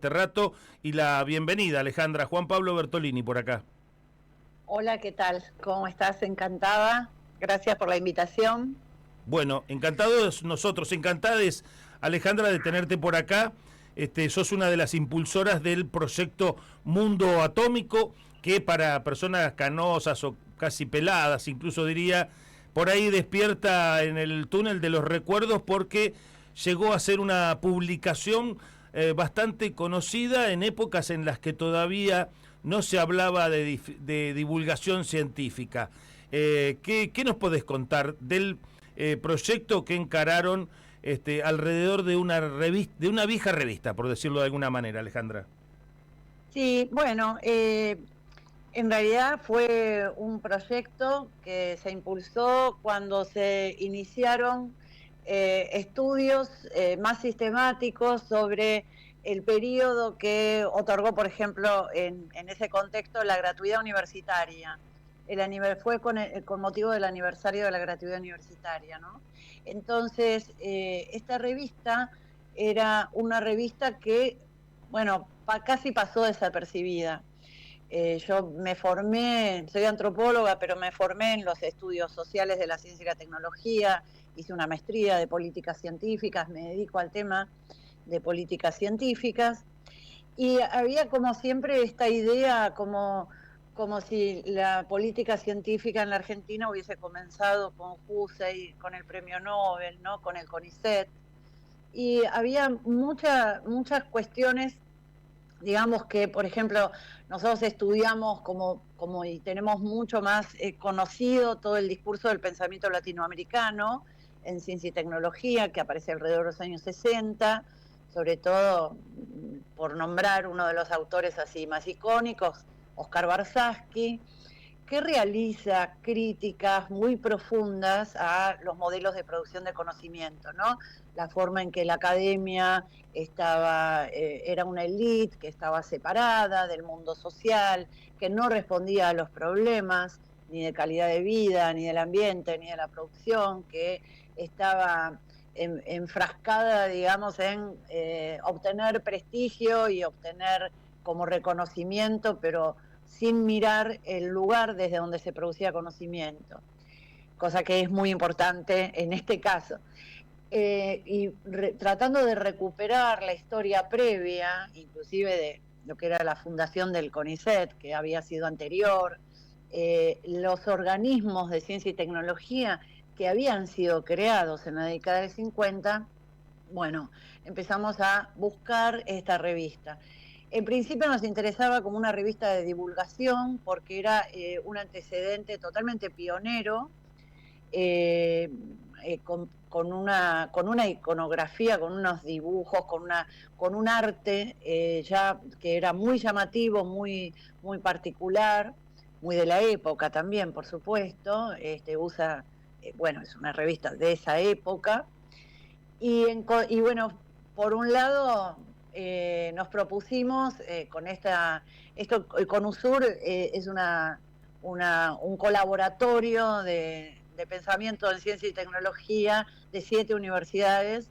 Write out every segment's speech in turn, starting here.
Este rato y la bienvenida, Alejandra. Juan Pablo Bertolini por acá. Hola, ¿qué tal? ¿Cómo estás? Encantada. Gracias por la invitación. Bueno, encantados nosotros, encantades, Alejandra, de tenerte por acá. Sos una de las impulsoras del proyecto Mundo Atómico, que para personas canosas o casi peladas, incluso diría, por ahí despierta en el túnel de los recuerdos porque llegó a ser una publicación bastante conocida en épocas en las que todavía no se hablaba de divulgación científica. ¿Qué nos podés contar del proyecto que encararon alrededor de una revista, de una vieja revista, por decirlo de alguna manera, Alejandra? Sí, bueno, en realidad fue un proyecto que se impulsó cuando se iniciaron estudios más sistemáticos sobre el periodo que otorgó, por ejemplo, en ese contexto, la gratuidad universitaria. Fue con motivo del aniversario de la gratuidad universitaria, ¿no? Entonces, esta revista era una revista que, bueno, casi pasó desapercibida. Yo me formé, soy antropóloga, pero me formé en los estudios sociales de la ciencia y la tecnología, hice una maestría de políticas científicas, me dedico al tema de políticas científicas, y había como siempre esta idea como si la política científica en la Argentina hubiese comenzado con Hussey, con el premio Nobel, ¿no? Con el CONICET, y había muchas cuestiones, digamos que, por ejemplo, nosotros estudiamos y tenemos mucho más conocido todo el discurso del pensamiento latinoamericano en ciencia y tecnología, que aparece alrededor de los años 60, sobre todo por nombrar uno de los autores así más icónicos, Oscar Barsaski, que realiza críticas muy profundas a los modelos de producción de conocimiento, ¿no? La forma en que la academia era una élite que estaba separada del mundo social, que no respondía a los problemas ni de calidad de vida, ni del ambiente, ni de la producción, que estaba enfrascada, digamos, en obtener prestigio y obtener como reconocimiento, pero sin mirar el lugar desde donde se producía conocimiento, cosa que es muy importante en este caso. Tratando de recuperar la historia previa, inclusive de lo que era la fundación del CONICET, que había sido anterior, los organismos de ciencia y tecnología que habían sido creados en la década del 50, bueno, empezamos a buscar esta revista. En principio nos interesaba como una revista de divulgación porque era un antecedente totalmente pionero, eh, con una iconografía, con unos dibujos, con un arte ya que era muy llamativo, muy particular, muy de la época también, por supuesto. Bueno, es una revista de esa época. Y bueno, por un lado, nos propusimos con USUR es un colaboratorio de pensamiento en ciencia y tecnología de 7 universidades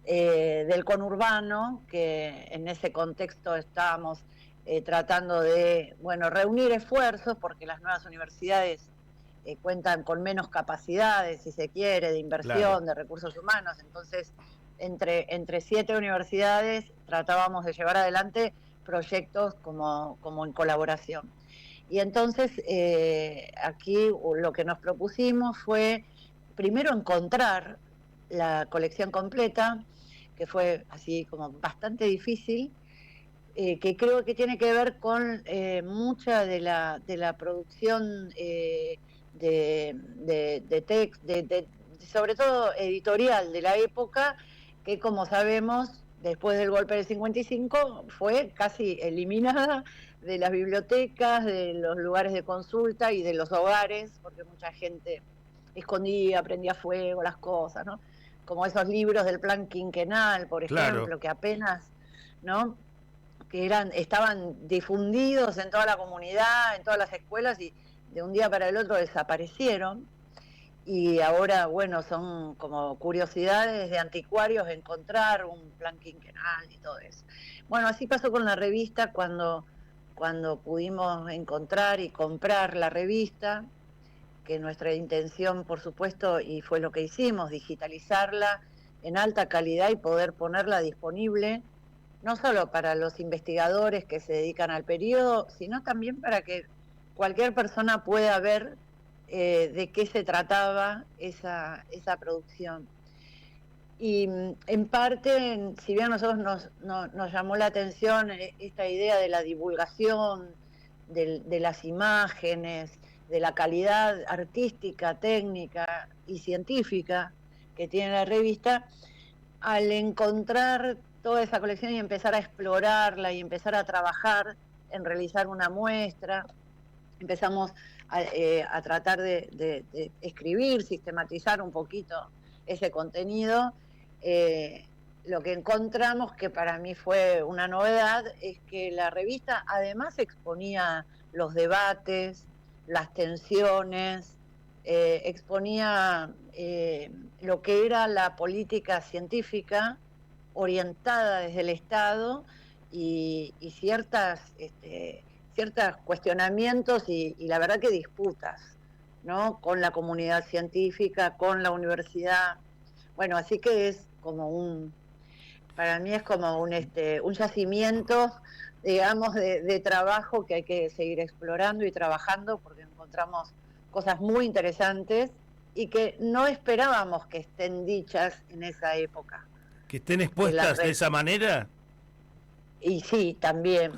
del conurbano, que en ese contexto estábamos tratando de, bueno, reunir esfuerzos porque las nuevas universidades cuentan con menos capacidades, si se quiere, de Claro. inversión, de recursos humanos. Entonces, entre 7 universidades tratábamos de llevar adelante proyectos como en colaboración. Y entonces, aquí lo que nos propusimos fue primero encontrar la colección completa, que fue así como bastante difícil, que creo que tiene que ver con mucha de la producción de text, sobre todo editorial de la época, que como sabemos, después del golpe del 55, fue casi eliminada de las bibliotecas, de los lugares de consulta y de los hogares, porque mucha gente escondía, prendía fuego las cosas, ¿no? Como esos libros del plan quinquenal, por Claro. ejemplo, que apenas, ¿no? Estaban difundidos en toda la comunidad, en todas las escuelas, y de un día para el otro desaparecieron. y ahora, bueno, son como curiosidades de anticuarios encontrar un plan quinquenal y todo eso. Bueno, así pasó con la revista cuando pudimos encontrar y comprar la revista, que nuestra intención, por supuesto, y fue lo que hicimos, digitalizarla en alta calidad y poder ponerla disponible, no solo para los investigadores que se dedican al periodo, sino también para que cualquier persona pueda ver de qué se trataba esa producción. Y en parte, si bien a nosotros nos llamó la atención esta idea de la divulgación, de las imágenes, de la calidad artística, técnica y científica que tiene la revista, al encontrar toda esa colección y empezar a explorarla y empezar a trabajar en realizar una muestra, empezamos a tratar de escribir, sistematizar un poquito ese contenido. Lo que encontramos, que para mí fue una novedad, es que la revista además exponía los debates, las tensiones, exponía lo que era la política científica orientada desde el Estado y ciertos cuestionamientos y la verdad que disputas, ¿no? Con la comunidad científica, con la universidad. Bueno, así que es como para mí es como un yacimiento, digamos, de trabajo que hay que seguir explorando y trabajando porque encontramos cosas muy interesantes y que no esperábamos que estén dichas en esa época. Que estén expuestas de esa manera. Y sí, también.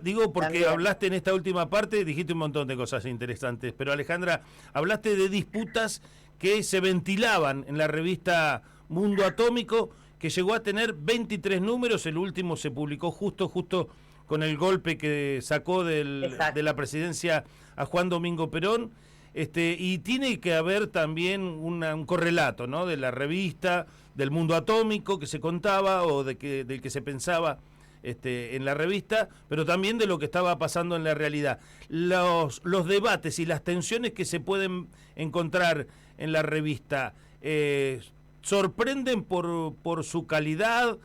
Digo porque también. Hablaste en esta última parte, dijiste un montón de cosas interesantes, pero Alejandra, hablaste de disputas que se ventilaban en la revista Mundo Atómico, que llegó a tener 23 números, el último se publicó justo con el golpe que sacó de la presidencia a Juan Domingo Perón, y tiene que haber también un correlato, ¿no? De la revista, del Mundo Atómico que se contaba o del que se pensaba en la revista, pero también de lo que estaba pasando en la realidad. Los debates y las tensiones que se pueden encontrar en la revista sorprenden por su calidad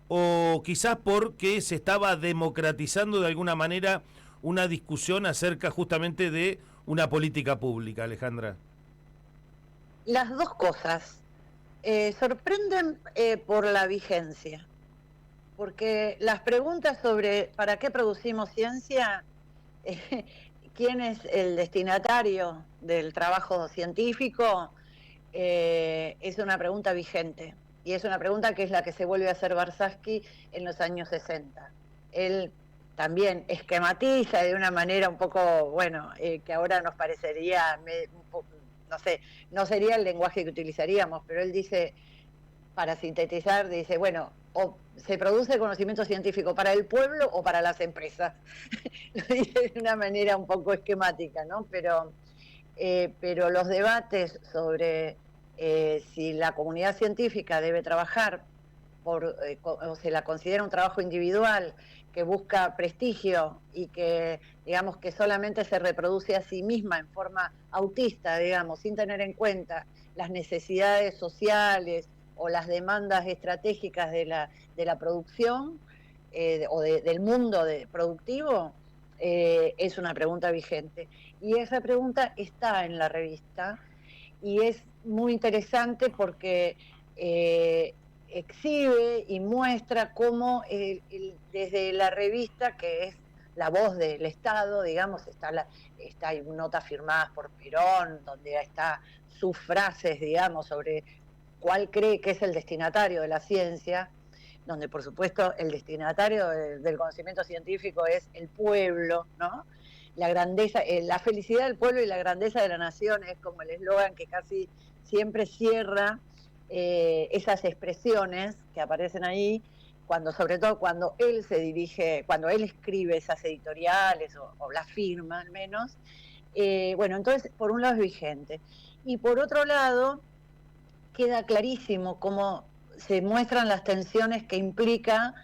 o quizás porque se estaba democratizando de alguna manera una discusión acerca justamente de una política pública, Alejandra. Las dos cosas. Sorprenden por la vigencia, porque las preguntas sobre ¿para qué producimos ciencia? ¿Quién es el destinatario del trabajo científico? Es una pregunta vigente, y es una pregunta que es la que se vuelve a hacer Warshawski en los años 60. Él también esquematiza de una manera un poco, bueno, que ahora nos parecería, no sé, no sería el lenguaje que utilizaríamos, pero él dice, para sintetizar, dice, bueno, o se produce conocimiento científico para el pueblo o para las empresas. Lo dice de una manera un poco esquemática, ¿no? Pero los debates sobre si la comunidad científica debe trabajar o se la considera un trabajo individual que busca prestigio y que, digamos, que solamente se reproduce a sí misma en forma autista, digamos, sin tener en cuenta las necesidades sociales o las demandas estratégicas de la producción o del mundo productivo, es una pregunta vigente. Y esa pregunta está en la revista y es muy interesante porque exhibe y muestra cómo desde la revista, que es la voz del Estado, digamos, hay notas firmadas por Perón, donde está sus frases, digamos, sobre cuál cree que es el destinatario de la ciencia, donde por supuesto el destinatario del conocimiento científico es el pueblo, ¿no? La grandeza, la felicidad del pueblo y la grandeza de la nación es como el eslogan que casi siempre cierra esas expresiones que aparecen ahí, sobre todo cuando él se dirige, cuando él escribe esas editoriales o las firma al menos. Bueno, entonces por un lado es vigente. Y por otro lado, queda clarísimo cómo se muestran las tensiones que implica,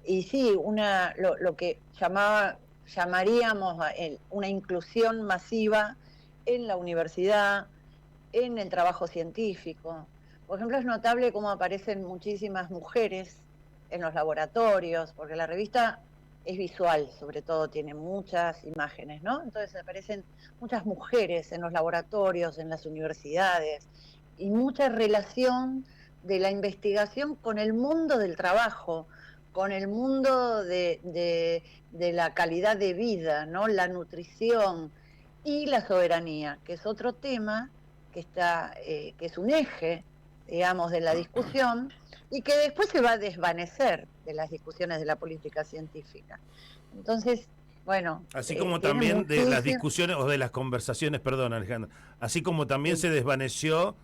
y sí, lo que llamaríamos una inclusión masiva en la universidad, en el trabajo científico. Por ejemplo, es notable cómo aparecen muchísimas mujeres en los laboratorios, porque la revista es visual, sobre todo tiene muchas imágenes, ¿no? Entonces aparecen muchas mujeres en los laboratorios, en las universidades, y mucha relación de la investigación con el mundo del trabajo, con el mundo de la calidad de vida, ¿no? La nutrición y la soberanía, que es otro tema que está, que es un eje, digamos, de la discusión, y que después se va a desvanecer de las discusiones de la política científica. Entonces, bueno, Así como tiene también de las muchísimo... discusiones o de las conversaciones, perdón Alejandra, así como también Sí, se desvaneció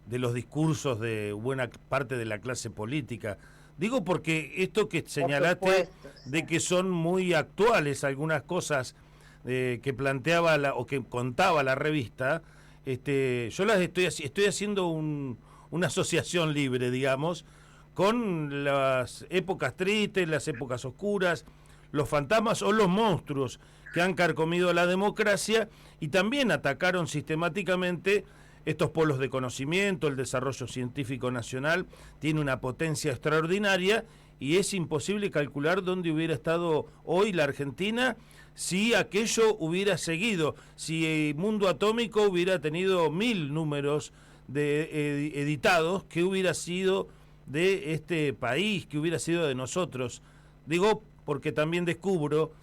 de los discursos de buena parte de la clase política. Digo porque esto que por señalaste supuesto, sí. de que son muy actuales algunas cosas que planteaba o que contaba la revista, yo las estoy haciendo una asociación libre, digamos, con las épocas tristes, las épocas oscuras, los fantasmas o los monstruos que han carcomido la democracia y también atacaron sistemáticamente estos polos de conocimiento. El desarrollo científico nacional tiene una potencia extraordinaria y es imposible calcular dónde hubiera estado hoy la Argentina si aquello hubiera seguido, si Mundo Atómico hubiera tenido 1000 números editados, que hubiera sido de este país, que hubiera sido de nosotros. Digo, porque también descubro,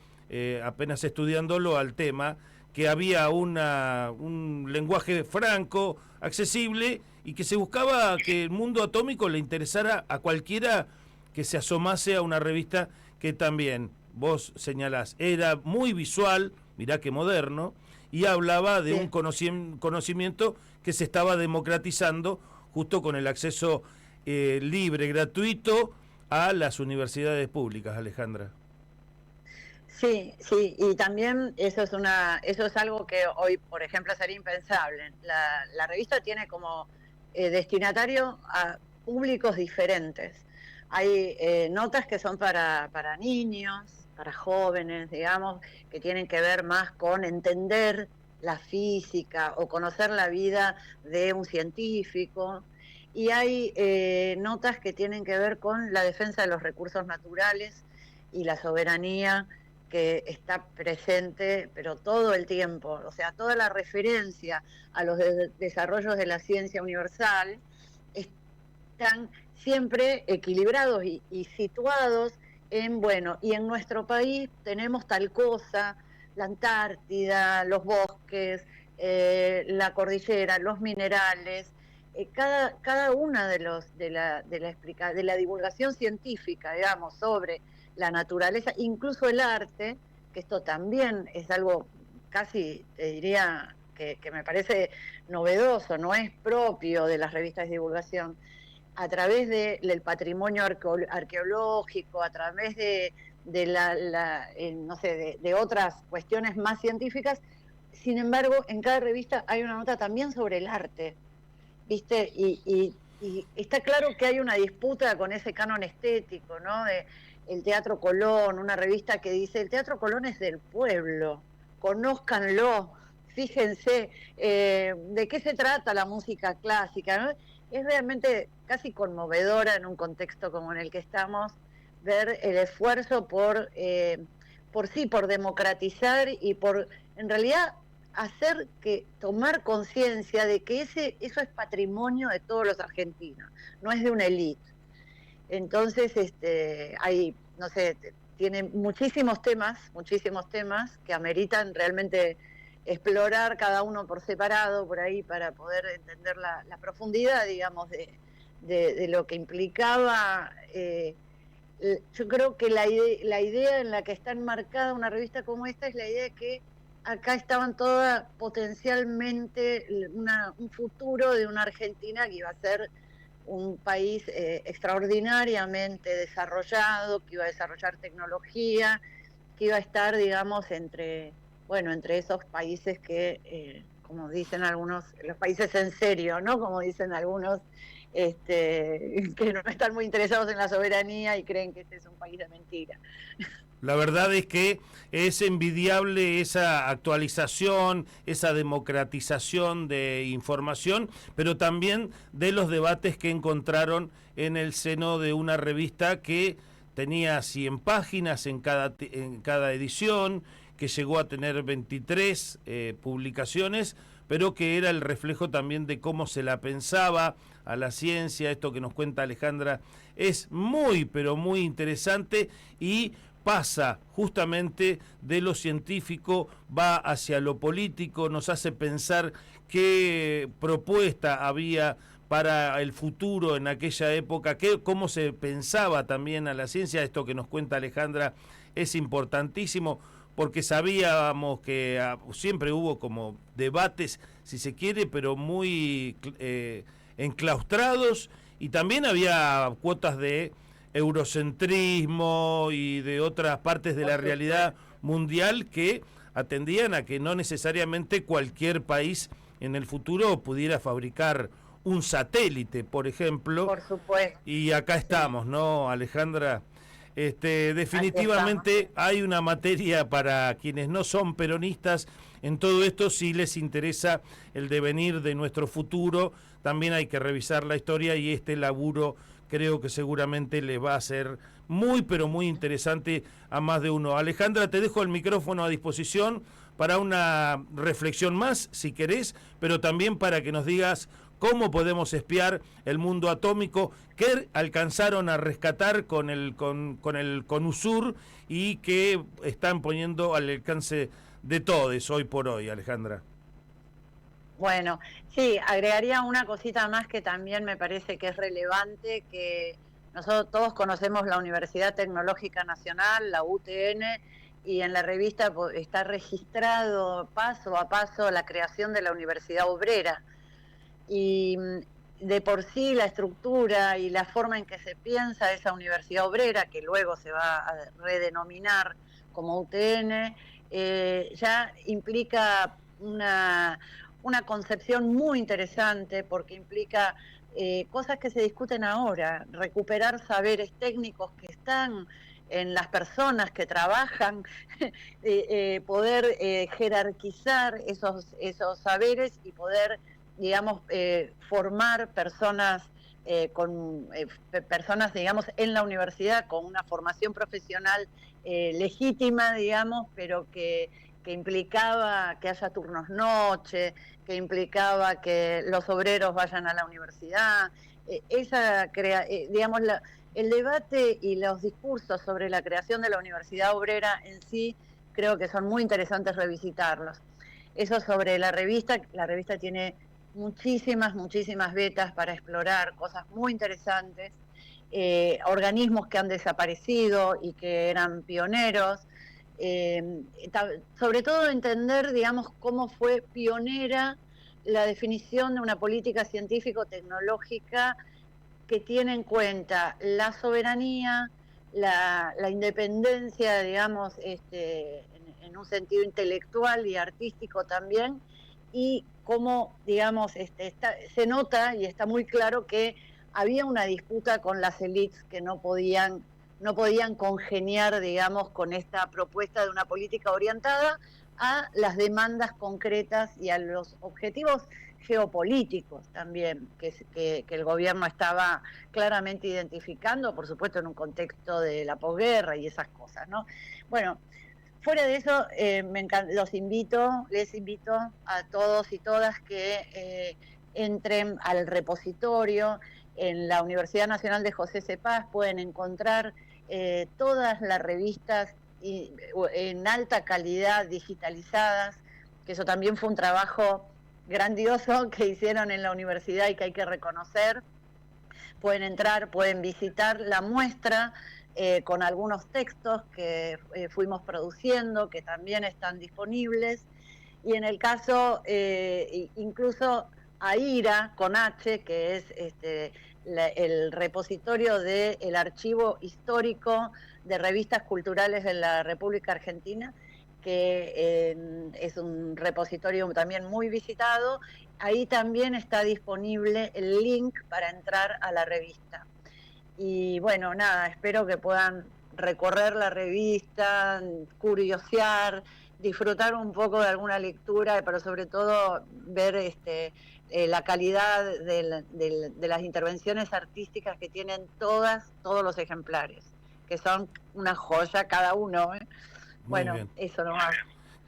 apenas estudiándolo al tema, que había un lenguaje franco, accesible, y que se buscaba que el mundo atómico le interesara a cualquiera que se asomase a una revista que también, vos señalás, era muy visual, mirá que moderno, y hablaba de Sí. un conocimiento que se estaba democratizando justo con el acceso libre, gratuito a las universidades públicas, Alejandra. Sí, sí, y también eso es algo que hoy, por ejemplo, sería impensable. La revista tiene como destinatario a públicos diferentes. Hay notas que son para niños, para jóvenes, digamos, que tienen que ver más con entender la física o conocer la vida de un científico. Y hay notas que tienen que ver con la defensa de los recursos naturales y la soberanía que está presente, pero todo el tiempo, o sea, toda la referencia a los desarrollos de la ciencia universal están siempre equilibrados y situados en, bueno, y en nuestro país tenemos tal cosa, la Antártida, los bosques, la cordillera, los minerales, cada una de la divulgación científica, digamos, sobre la naturaleza, incluso el arte, que esto también es algo casi, te diría, que me parece novedoso, no es propio de las revistas de divulgación, a través del patrimonio arqueológico, a través no sé, de otras cuestiones más científicas. Sin embargo, en cada revista hay una nota también sobre el arte, ¿viste? Y está claro que hay una disputa con ese canon estético, ¿no? De el Teatro Colón, una revista que dice, el Teatro Colón es del pueblo, conózcanlo, fíjense, de qué se trata la música clásica, ¿no? Es realmente casi conmovedora en un contexto como en el que estamos, ver el esfuerzo por democratizar y por, en realidad, hacer que tomar conciencia de que eso es patrimonio de todos los argentinos, no es de una élite. Entonces, hay, no sé, tiene muchísimos temas que ameritan realmente explorar cada uno por separado por ahí para poder entender la profundidad, digamos, de lo que implicaba. Yo creo que la idea en la que está enmarcada una revista como esta es la idea de que acá estaban todas potencialmente un futuro de una Argentina que iba a ser un país extraordinariamente desarrollado, que iba a desarrollar tecnología, que iba a estar, digamos, entre esos países que, como dicen algunos, los países en serio, ¿no? Como dicen algunos, que no están muy interesados en la soberanía y creen que este es un país de mentira. La verdad es que es envidiable esa actualización, esa democratización de información, pero también de los debates que encontraron en el seno de una revista que tenía 100 páginas en cada edición, que llegó a tener 23 publicaciones, pero que era el reflejo también de cómo se la pensaba a la ciencia. Esto que nos cuenta Alejandra es muy, pero muy interesante y pasa justamente de lo científico, va hacia lo político, nos hace pensar qué propuesta había para el futuro en aquella época, cómo se pensaba también a la ciencia. Esto que nos cuenta Alejandra es importantísimo, porque sabíamos que siempre hubo como debates, si se quiere, pero muy enclaustrados, y también había cuotas de eurocentrismo y de otras partes de la realidad mundial que atendían a que no necesariamente cualquier país en el futuro pudiera fabricar un satélite, por ejemplo. Por supuesto. Y acá estamos, ¿no, Alejandra? Definitivamente hay una materia para quienes no son peronistas en todo esto. Si les interesa el devenir de nuestro futuro, también hay que revisar la historia, y este laburo creo que seguramente le va a ser muy, pero muy interesante a más de uno. Alejandra, te dejo el micrófono a disposición para una reflexión más, si querés, pero también para que nos digas cómo podemos espiar el mundo atómico, qué alcanzaron a rescatar con el CONUSUR y que están poniendo al alcance de todos hoy por hoy, Alejandra. Bueno, sí, agregaría una cosita más que también me parece que es relevante, que nosotros todos conocemos la Universidad Tecnológica Nacional, la UTN, y en la revista está registrado paso a paso la creación de la Universidad Obrera. Y de por sí la estructura y la forma en que se piensa esa Universidad Obrera, que luego se va a redenominar como UTN, ya implica una concepción muy interesante, porque implica cosas que se discuten ahora, recuperar saberes técnicos que están en las personas que trabajan, poder jerarquizar esos saberes y poder, digamos, formar personas personas, digamos, en la universidad con una formación profesional legítima, digamos, pero que implicaba que haya turnos noche, que implicaba que los obreros vayan a la universidad. Digamos, el debate y los discursos sobre la creación de la Universidad Obrera en sí creo que son muy interesantes revisitarlos. Eso sobre la revista tiene muchísimas vetas para explorar cosas muy interesantes, organismos que han desaparecido y que eran pioneros, sobre todo entender, digamos, cómo fue pionera la definición de una política científico-tecnológica que tiene en cuenta la soberanía, la independencia, digamos, en un sentido intelectual y artístico también, y cómo, digamos, se nota y está muy claro que había una disputa con las élites que no podían congeniar, digamos, con esta propuesta de una política orientada a las demandas concretas y a los objetivos geopolíticos también, que el gobierno estaba claramente identificando, por supuesto en un contexto de la posguerra y esas cosas, ¿no? Bueno, fuera de eso, les invito a todos y todas que entren al repositorio. En la Universidad Nacional de José C. Paz pueden encontrar todas las revistas en alta calidad digitalizadas, que eso también fue un trabajo grandioso que hicieron en la universidad y que hay que reconocer. Pueden entrar, pueden visitar la muestra con algunos textos que fuimos produciendo, que también están disponibles, y en el caso incluso AIRA con H, que es el repositorio del archivo histórico de revistas culturales de la República Argentina, que es un repositorio también muy visitado. Ahí también está disponible el link para entrar a la revista. Y bueno, nada, espero que puedan recorrer la revista, curiosear, disfrutar un poco de alguna lectura, pero sobre todo ver la calidad de las intervenciones artísticas que tienen todos los ejemplares, que son una joya cada uno. Bueno, bien. Eso nomás.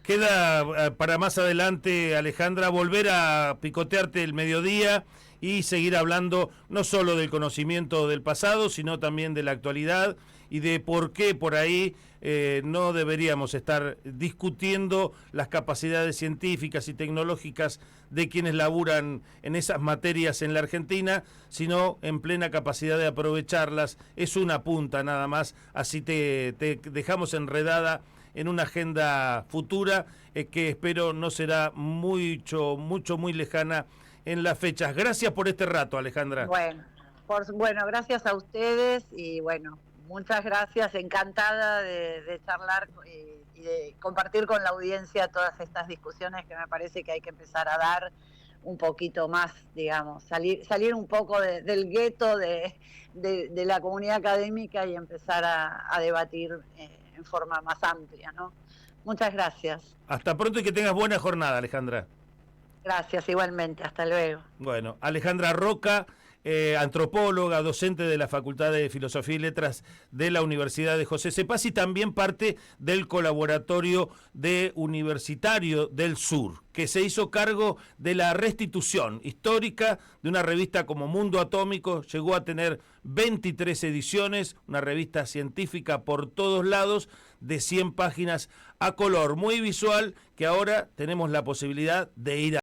Queda para más adelante, Alejandra, volver a picotearte el mediodía y seguir hablando no solo del conocimiento del pasado, sino también de la actualidad y de por qué por ahí no deberíamos estar discutiendo las capacidades científicas y tecnológicas de quienes laburan en esas materias en la Argentina, sino en plena capacidad de aprovecharlas. Es una punta nada más, así te dejamos enredada en una agenda futura que espero no será muy lejana en las fechas. Gracias por este rato, Alejandra. Bueno, gracias a ustedes y bueno, muchas gracias, encantada de charlar y de compartir con la audiencia todas estas discusiones que me parece que hay que empezar a dar un poquito más, digamos, salir un poco del gueto de la comunidad académica y empezar a debatir en forma más amplia, ¿no? Muchas gracias. Hasta pronto y que tengas buena jornada, Alejandra. Gracias, igualmente. Hasta luego. Bueno, Alejandra Roca, antropóloga, docente de la Facultad de Filosofía y Letras de la Universidad de José Cepaz y también parte del colaboratorio de Universitario del Sur, que se hizo cargo de la restitución histórica de una revista como Mundo Atómico. Llegó a tener 23 ediciones, una revista científica por todos lados, de 100 páginas a color, muy visual, que ahora tenemos la posibilidad de ir a